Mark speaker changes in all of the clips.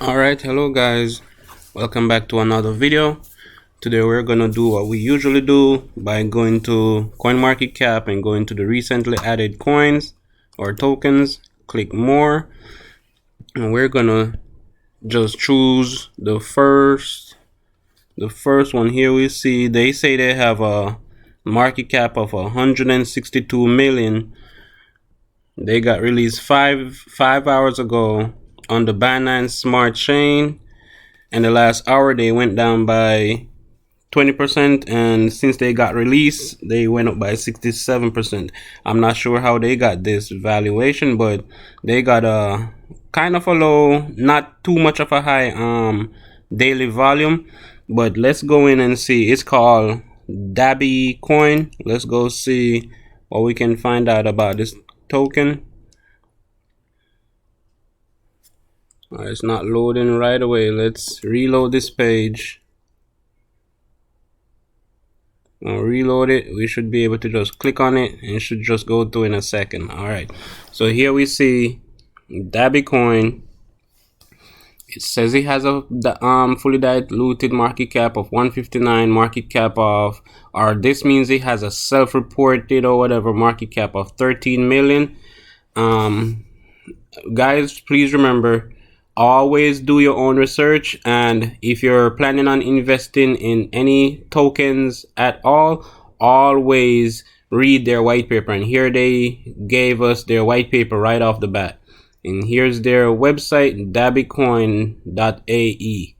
Speaker 1: Alright, hello guys, welcome back to another video. Today we're gonna do what we usually do by going to CoinMarketCap and going to the recently added coins or tokens, click more, and we're gonna just choose the first one. Here we see they say they have a market cap of 162 million. They got released five hours ago on the Binance Smart Chain. In the last hour they went down by 20%, and since they got released they went up by 67%. I'm not sure how they got this valuation, but they got a kind of a low, not too much of a high daily volume. But let's go in and see. It's called Dhabi Coin. Let's go see what we can find out about this token. It's not loading right away. Let's reload this page. I'll reload it. We should be able to just click on it and it should just go through in a second. Alright, so here we see Dhabi Coin. It says it has a fully diluted market cap of 159, market cap of, or this means it has a self-reported or whatever market cap of 13 million. Guys, please remember, always do your own research, and if you're planning on investing in any tokens at all, always read their white paper. And here they gave us their white paper right off the bat, and here's their website, dhabicoin.ae.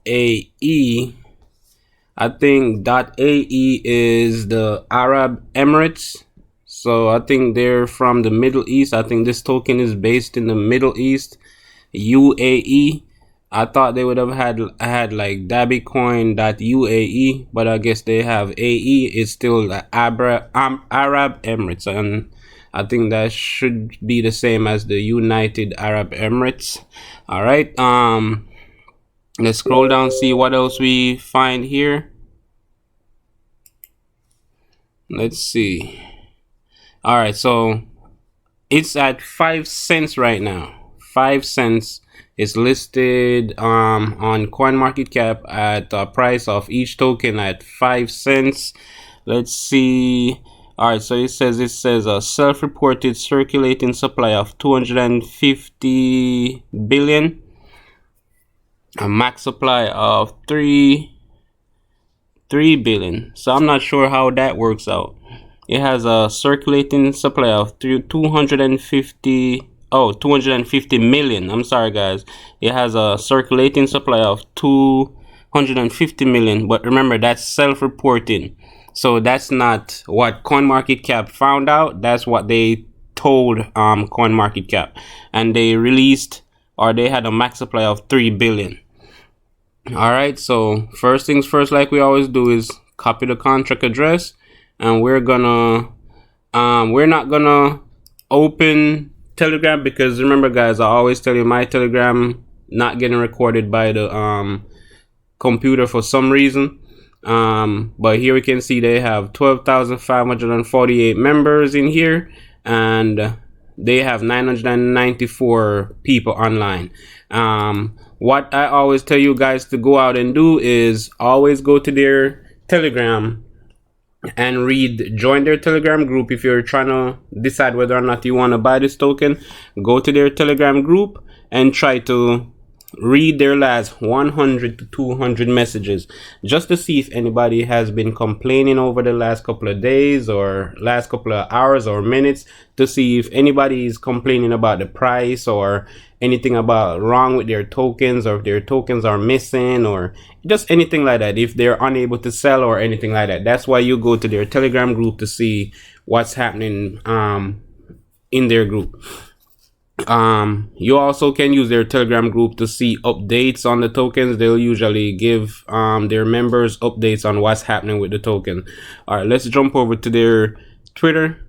Speaker 1: .ae, I think .ae is the Arab Emirates. So I think they're from the Middle East. I think this token is based in the Middle East, UAE. I thought they would have had like dhabicoin.uae, but I guess they have AE. It's still the Arab Emirates, and I think that should be the same as the United Arab Emirates. All right. Let's scroll down, see what else we find here. Let's see. All right, so it's at 5 cents right now. 5 cents is listed on CoinMarketCap at a price of each token at 5 cents. Let's see. All right, so it says a self-reported circulating supply of 250 billion, a max supply of 3 billion. So I'm not sure how that works out. It has a circulating supply of 250 million. I'm sorry guys. It has a circulating supply of 250 million, but remember that's self-reporting. So that's not what CoinMarketCap found out. That's what they told CoinMarketCap, and they released, or they had a max supply of 3 billion. All right, so first things first, like we always do, is copy the contract address. And we're not gonna open Telegram, because remember guys, I always tell you my Telegram not getting recorded by the computer for some reason. But here we can see they have 12,548 members in here, and they have 994 people online. What I always tell you guys to go out and do is always go to their Telegram and join their Telegram group. If you're trying to decide whether or not you want to buy this token, go to their Telegram group and try to read their last 100 to 200 messages, just to see if anybody has been complaining over the last couple of days or last couple of hours or minutes, to see if anybody is complaining about the price or anything about wrong with their tokens, or if their tokens are missing, or just anything like that, if they're unable to sell or anything like that. That's why you go to their Telegram group, to see what's happening in their group. You also can use their Telegram group to see updates on the tokens. They'll usually give their members updates on what's happening with the token. All right, let's jump over to their Twitter.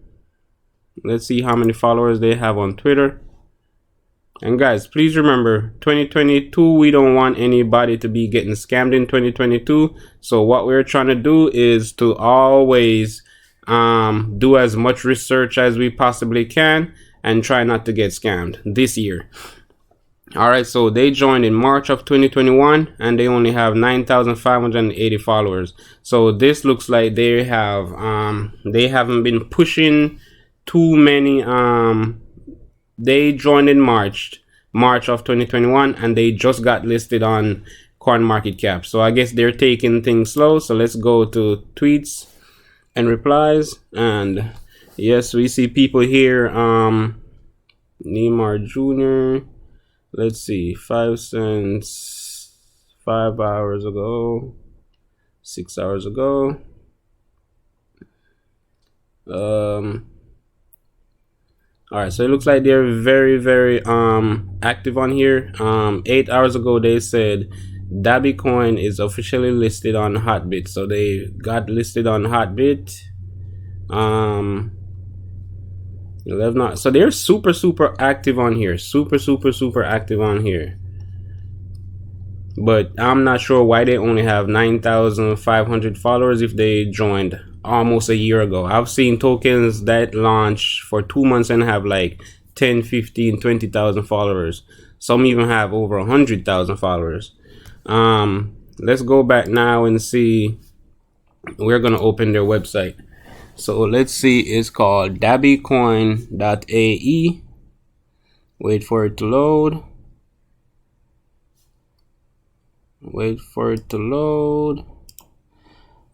Speaker 1: Let's see how many followers they have on Twitter. And guys, please remember, 2022, we don't want anybody to be getting scammed in 2022. So what we're trying to do is to always do as much research as we possibly can and try not to get scammed this year. All right, so they joined in March of 2021 and they only have 9,580 followers. So this looks like they haven't been pushing too many. They joined in March of 2021 and they just got listed on CoinMarketCap. So I guess they're taking things slow. So let's go to tweets and replies, and yes, we see people here. Neymar Jr. Let's see, 5 cents 5 hours ago, 6 hours ago. All right, so it looks like they're very active on here. 8 hours ago they said Dhabi Coin is officially listed on Hotbit, so they got listed on Hotbit. 11, so they're super active on here, super active on here. But I'm not sure why they only have 9,500 followers if they joined almost a year ago. I've seen tokens that launch for 2 months and have like 10, 15, 20,000 followers. Some even have over 100,000 followers. Let's go back now and see. We're gonna open their website. So let's see, it's called dhabicoin.ae. Wait for it to load.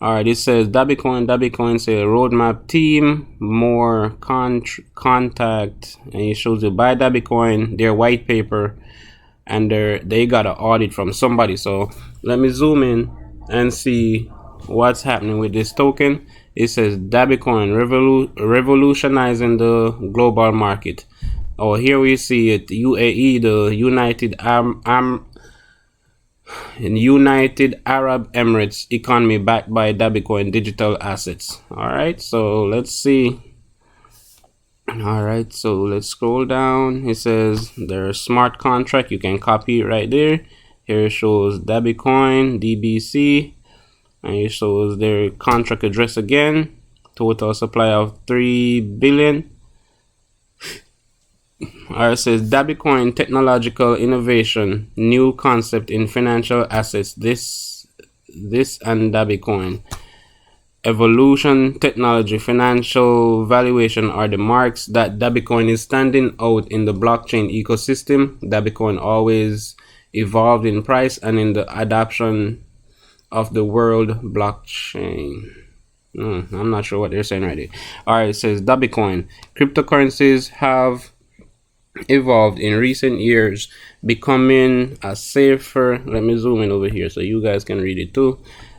Speaker 1: All right, it says Dhabi Coin say roadmap team, more contact, and it shows you buy Dhabi Coin, their white paper, and they got an audit from somebody. So let me zoom in and see what's happening with this token. It says Dhabi Coin revolutionizing the global market. Oh, here we see it, UAE, the United Arab Emirates economy backed by Dhabi Coin digital assets. All right, so let's see. All right, so let's scroll down. It says there's smart contract. You can copy it right there. Here it shows Dhabi Coin, DBC, and it shows their contract address again. Total supply of 3 billion. It says Dhabi Coin technological innovation, new concept in financial assets. This and Dhabi Coin evolution, technology, financial valuation are the marks that Dhabi Coin is standing out in the blockchain ecosystem. Dhabi Coin always evolved in price and in the adoption of the world blockchain. I'm not sure what they're saying right here. All right, it says Dhabi Coin cryptocurrencies have evolved in recent years, becoming a safer, let me zoom in over here so you guys can read it too,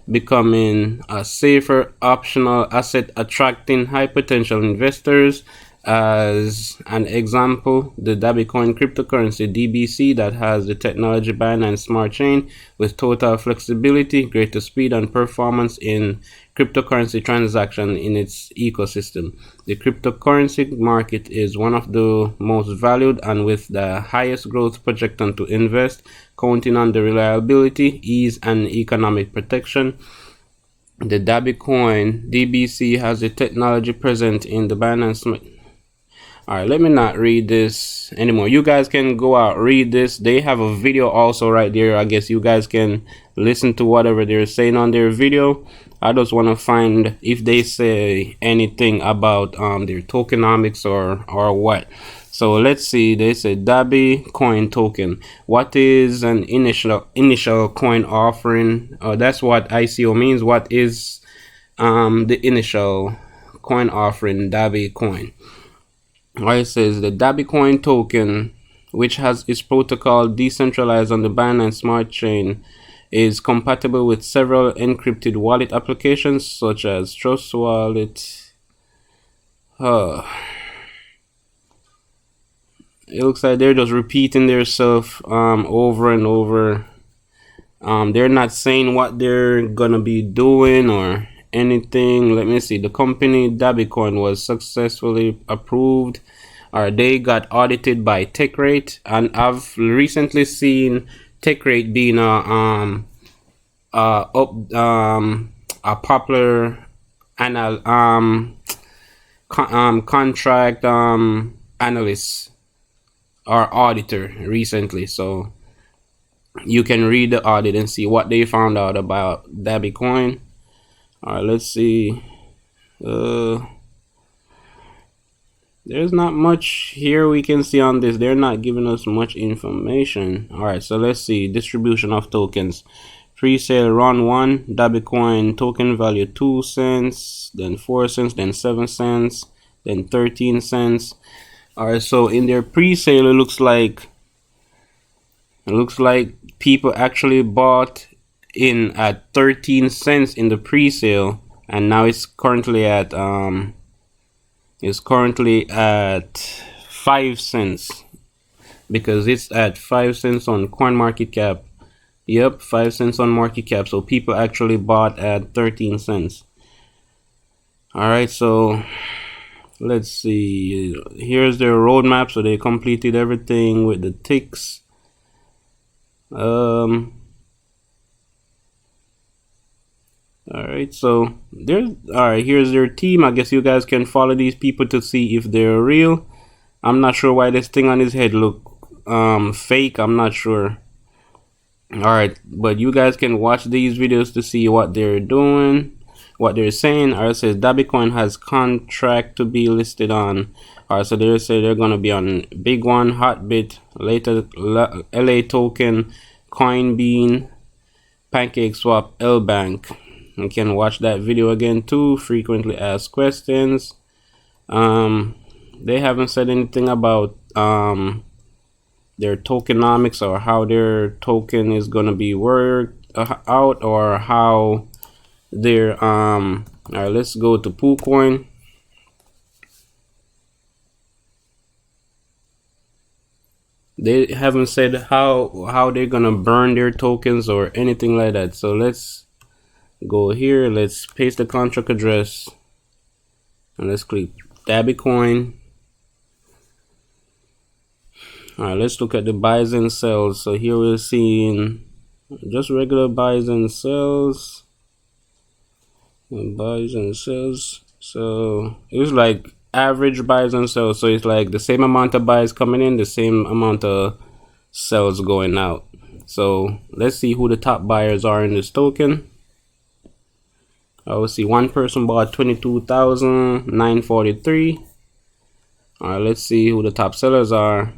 Speaker 1: becoming a safer optional asset, attracting high potential investors. As an example, the Dhabi Coin cryptocurrency DBC that has the technology Binance Smart Chain with total flexibility, greater speed and performance in cryptocurrency transaction in its ecosystem. The cryptocurrency market is one of the most valued and with the highest growth projected to invest, counting on the reliability, ease, and economic protection. The Dhabi Coin DBC has the technology present in the Binance Smart. All right, let me not read this anymore. You guys can go out, read this. They have a video also right there. I guess you guys can listen to whatever they're saying on their video. I just want to find if they say anything about their tokenomics or what. So let's see. They say Dhabi Coin token. What is an initial coin offering? That's what ICO means. What is the initial coin offering Dhabi Coin? It says the Dhabi Coin token, which has its protocol decentralized on the Binance Smart Chain, is compatible with several encrypted wallet applications such as Trust Wallet. It looks like they're just repeating themselves over and over. They're not saying what they're gonna be doing or anything. Let me see. The company Dhabi Coin was successfully approved, or they got audited by TechRate, and I've recently seen TechRate being a popular contract analyst our auditor recently, so you can read the audit and see what they found out about Dhabi Coin. All right, let's see. There's not much here we can see on this. They're not giving us much information. All right, so let's see. Distribution of tokens. Pre-sale run 1, Dhabi Coin token value 2 cents, then 4 cents, then 7 cents, then 13 cents. All right, so in their pre-sale, it looks like people actually bought in at 13 cents in the pre-sale, and now it's currently at 5 cents, because it's at 5 cents on CoinMarketCap. Yep, 5 cents on market cap. So people actually bought at 13 cents. All right, so let's see. Here's their roadmap. So they completed everything with the ticks. All right, so there's here's their team. I guess you guys can follow these people to see if they're real. I'm not sure why this thing on his head look fake. I'm not sure. All right, but you guys can watch these videos to see what they're doing, what they're saying. All right, it says Dhabi Coin has contract to be listed on. All right, so they say they're gonna be on Big One, Hotbit, later LA Token, Coinbean, PancakeSwap, L-Bank. You can watch that video again too. Frequently asked questions. They haven't said anything about their tokenomics, or how their token is going to be worked out, or how their all right, let's go to PooCoin. They haven't said how they're gonna burn their tokens or anything like that. So let's go here, let's paste the contract address, and let's click Dhabi Coin. All right, let's look at the buys and sells. So here we're seeing just regular buys and sells. Buys and sells. So it's like average buys and sells. So it's like the same amount of buys coming in, the same amount of sells going out. So let's see who the top buyers are in this token. I will see one person bought 22,943. All right, let's see who the top sellers are.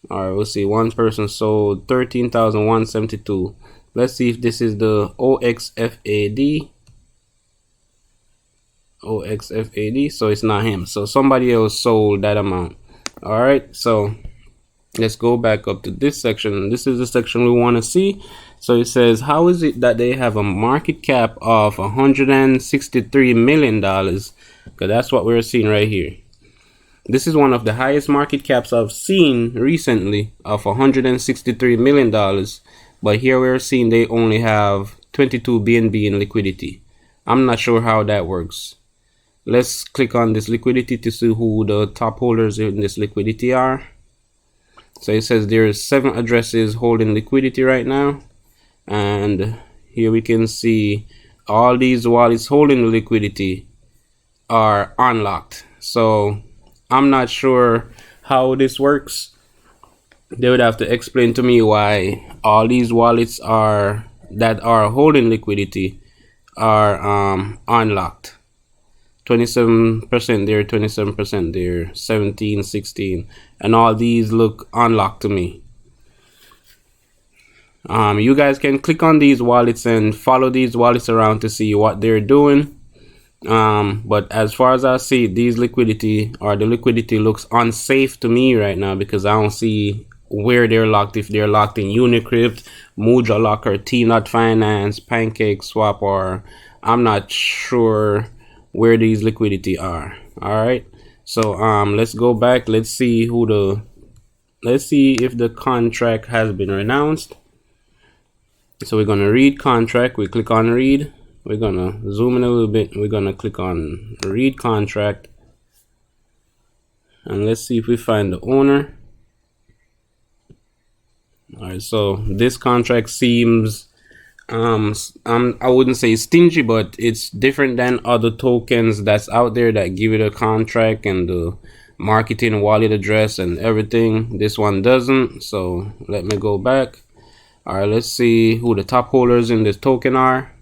Speaker 1: All right, we'll see one person sold 13,172. Let's see if this is the OXFAD. So it's not him. So somebody else sold that amount. All right, so let's go back up to this section. This is the section we want to see. So it says, how is it that they have a market cap of $163 million? Because that's what we're seeing right here. This is one of the highest market caps I've seen recently, of $163 million. But here we're seeing they only have 22 BNB in liquidity. I'm not sure how that works. Let's click on this liquidity to see who the top holders in this liquidity are. So it says there's 7 addresses holding liquidity right now. And here we can see all these wallets holding the liquidity are unlocked. So I'm not sure how this works. They would have to explain to me why all these wallets that are holding liquidity are unlocked. 27% there, 27% there, 17, 16, and all these look unlocked to me. You guys can click on these wallets and follow these wallets around to see what they're doing. But as far as I see, the liquidity looks unsafe to me right now, because I don't see where they're locked. If they're locked in Unicrypt, Muja Locker, T-Nut Finance, PancakeSwap, or I'm not sure where these liquidity are. All right, so let's go back. Let's see if the contract has been renounced. So we're gonna read contract. We click on read. We're gonna zoom in a little bit. We're gonna click on read contract, and let's see if we find the owner. All right, so this contract seems I wouldn't say stingy, but it's different than other tokens that's out there that give you the contract and the marketing wallet address and everything. This one doesn't. So let me go back. All right, let's see who the top holders in this token are.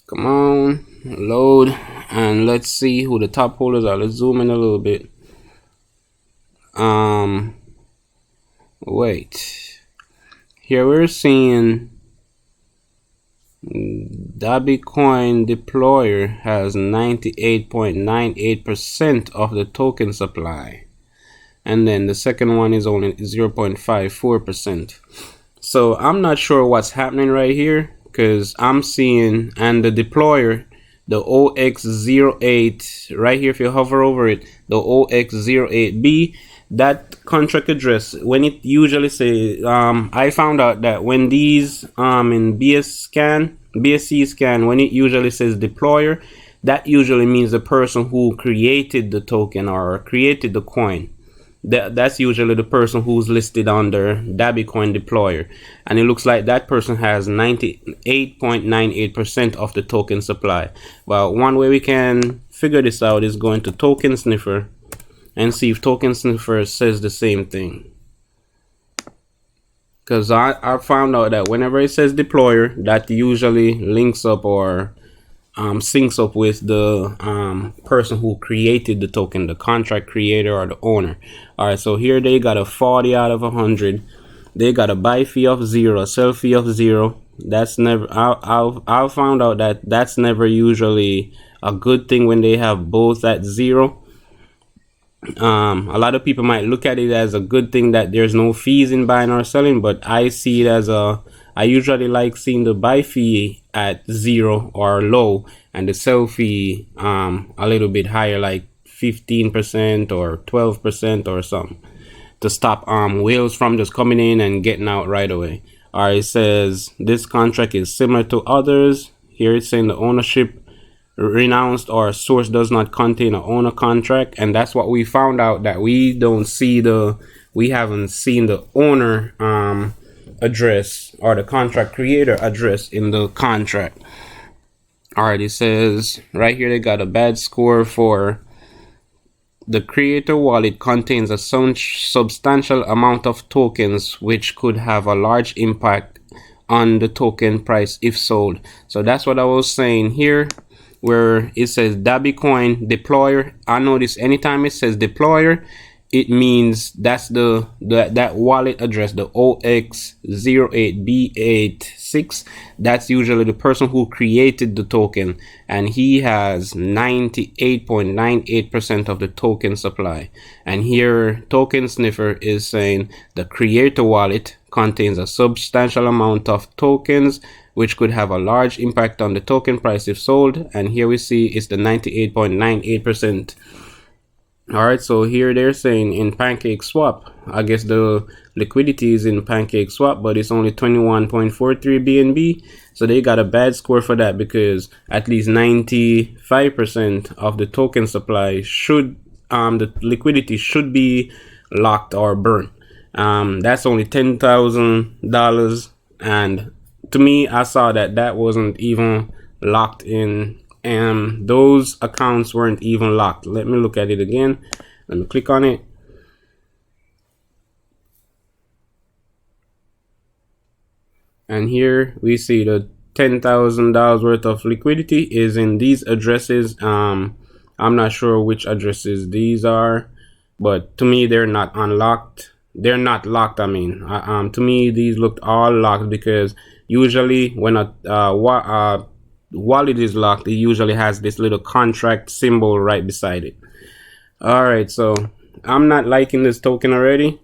Speaker 1: Come on, load, and let's see who the top holders are. Let's zoom in a little bit. Wait, here we're seeing Dhabi Coin deployer has 98.98% of the token supply, and then the second one is only 0.54%. So I'm not sure what's happening right here, because I'm seeing, and the deployer, the OX08 right here, if you hover over it, the OX08B, that contract address, when it usually say, I found out that when these in BSC scan, when it usually says deployer, that usually means the person who created the token or created the coin. That's usually the person who's listed under Dhabi Coin deployer, and it looks like that person has 98.98% of the token supply. Well, one way we can figure this out is going to Token Sniffer and see if Token Sniffer says the same thing, because I found out that whenever it says deployer, that usually links up or syncs up with the person who created the token, the contract creator or the owner. All right, so here they got a 40 out of 100. They got a buy fee of 0, a sell fee of 0. That's never, I found out that that's never usually a good thing when they have both at 0. A lot of people might look at it as a good thing that there's no fees in buying or selling, but I see it as I usually like seeing the buy fee at 0 or low, and the sell fee a little bit higher, like 15% or 12% or something, to stop whales from just coming in and getting out right away. All right, it says this contract is similar to others. Here it's saying the ownership renounced or source does not contain an owner contract, and that's what we found out, that we haven't seen the owner address or the contract creator address in the contract. All right, it says right here they got a bad score for the creator wallet contains a substantial amount of tokens which could have a large impact on the token price if sold. So that's what I was saying here, where it says Dhabi Coin deployer. I notice anytime it says deployer, it means that's that wallet address, the OX08B86. That's usually the person who created the token, and he has 98.98% of the token supply. And here Token Sniffer is saying the creator wallet contains a substantial amount of tokens which could have a large impact on the token price if sold, and here we see it's the 98.98%. all right, so here they're saying in Pancake Swap, I guess the liquidity is in Pancake Swap, but it's only 21.43 BNB, so they got a bad score for that, because at least 95% of the token supply should the liquidity should be locked or burnt. That's only $10,000, and to me, I saw that wasn't even locked in, and those accounts weren't even locked. Let me look at it again. Let me click on it. And here we see the $10,000 worth of liquidity is in these addresses. I'm not sure which addresses these are, but to me, they're not unlocked. They're not locked. I mean, to me, these looked all locked, because usually when a wallet is locked, it usually has this little contract symbol right beside it. All right, so I'm not liking this token already.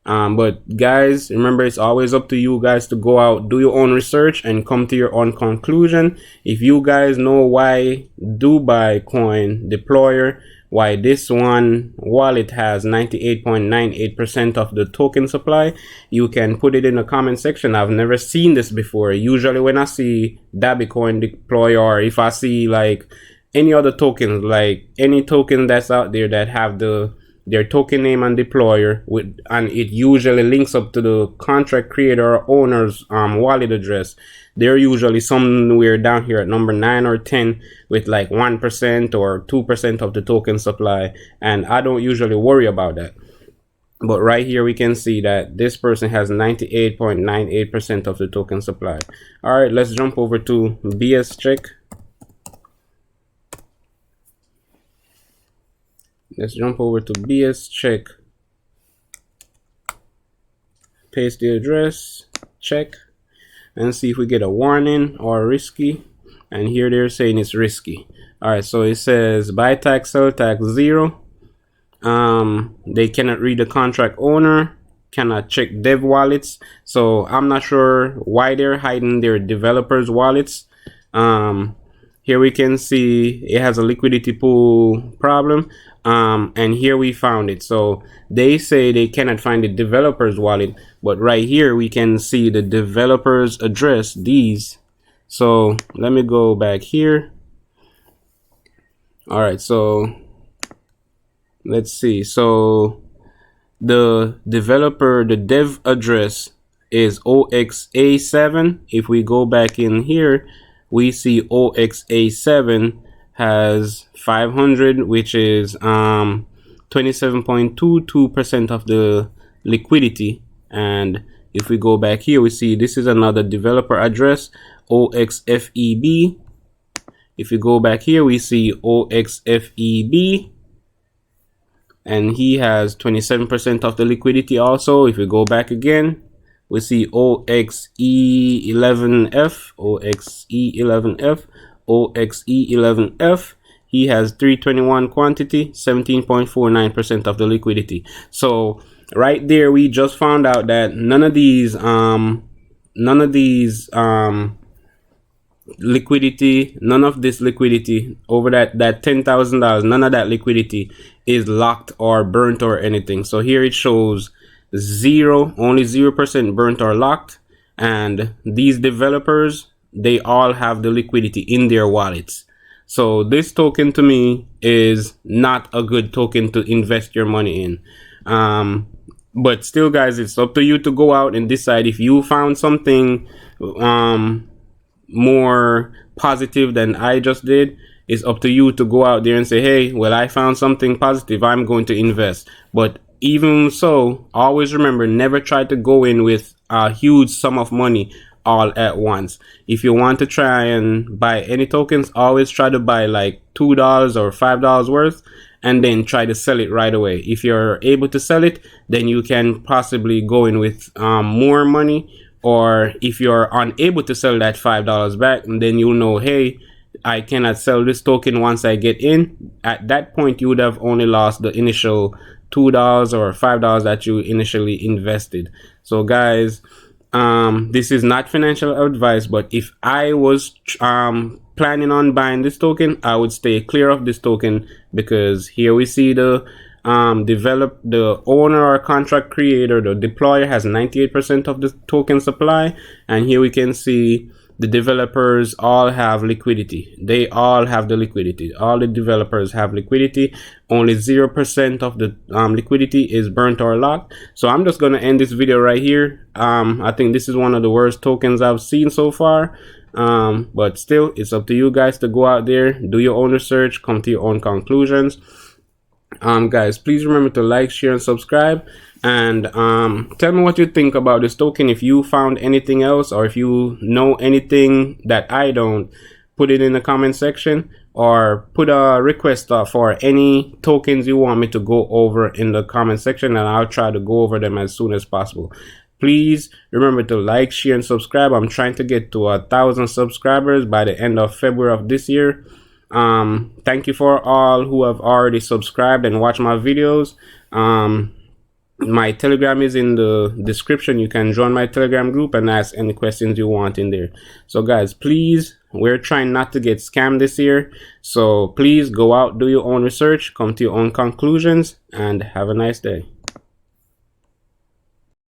Speaker 1: But guys, remember, it's always up to you guys to go out, do your own research, and come to your own conclusion. If you guys know why Dhabi Coin deployer, why this one wallet has 98.98% of the token supply, you can put it in the comment section. I've never seen this before. Usually when I see Dhabi Coin deployer, or if I see like any other tokens, like any token that's out there that have the their token name and deployer and it usually links up to the contract creator or owner's wallet address. They're usually somewhere down here at number 9 or 10 with like 1% or 2% of the token supply, and I don't usually worry about that. But right here we can see that this person has 98.98% of the token supply. All right, let's jump over to bscheck. Let's jump over to bscheck. Paste the address, check, and see if we get a warning or risky. And here they're saying it's risky. All right, so it says buy tax, sell tax 0. They cannot read the contract owner, cannot check dev wallets. So I'm not sure why they're hiding their developers wallets. Here we can see it has a liquidity pool problem. And here we found it. So they say they cannot find the developer's wallet, but right here we can see the developer's address, these. So let me go back here. All right, so let's see. So the developer, the dev address is OXA7. If we go back in here, we see OXA7 has 500, which is 27.22% of the liquidity. And if we go back here, we see this is another developer address, OXFEB. If we go back here, we see OXFEB, and he has 27% of the liquidity also. If we go back again, we see OXE11F, OXE11F. He has 321 quantity, 17.49% of the liquidity. So right there, we just found out that none of these liquidity, none of this liquidity over that $10,000, none of that liquidity is locked or burnt or anything. So here it shows zero, only 0% burnt or locked, and these developers, they all have the liquidity in their wallets. So this token to me is not a good token to invest your money in. But still, guys, it's up to you to go out and decide if you found something more positive than I just did. It's up to you to go out there and say, hey, well, I found something positive, I'm going to invest. But even so, always remember, never try to go in with a huge sum of money all at once. If you want to try and buy any tokens, always try to buy like $2 or $5 worth, and then try to sell it right away. If you're able to sell it, then you can possibly go in with more money. Or if you're unable to sell that $5 back, then you'll know, hey, I cannot sell this token once I get in. At that point, you would have only lost the initial $2 or $5 that you initially invested. So guys, this is not financial advice, but if I was planning on buying this token, I would stay clear of this token, because here we see the the owner or contract creator, the deployer, has 98% of the token supply, and here we can see the developers all have liquidity. They all have the liquidity. All the developers have liquidity. Only 0% of the liquidity is burnt or locked. So I'm just going to end this video right here. I think this is one of the worst tokens I've seen so far. But still, it's up to you guys to go out there, do your own research, come to your own conclusions. Guys, please remember to like, share, and subscribe, and tell me what you think about this token. If you found anything else, or if you know anything that I don't, put it in the comment section, or put a request for any tokens you want me to go over in the comment section, and I'll try to go over them as soon as possible. Please remember to like, share, and subscribe. I'm trying to get to 1,000 subscribers by the end of February of this year. Thank you for all who have already subscribed and watched my videos. My Telegram is in the description. You can join my Telegram group and ask any questions you want in there. So guys, please, we're trying not to get scammed this year, so please go out, do your own research, come to your own conclusions, and have a nice day.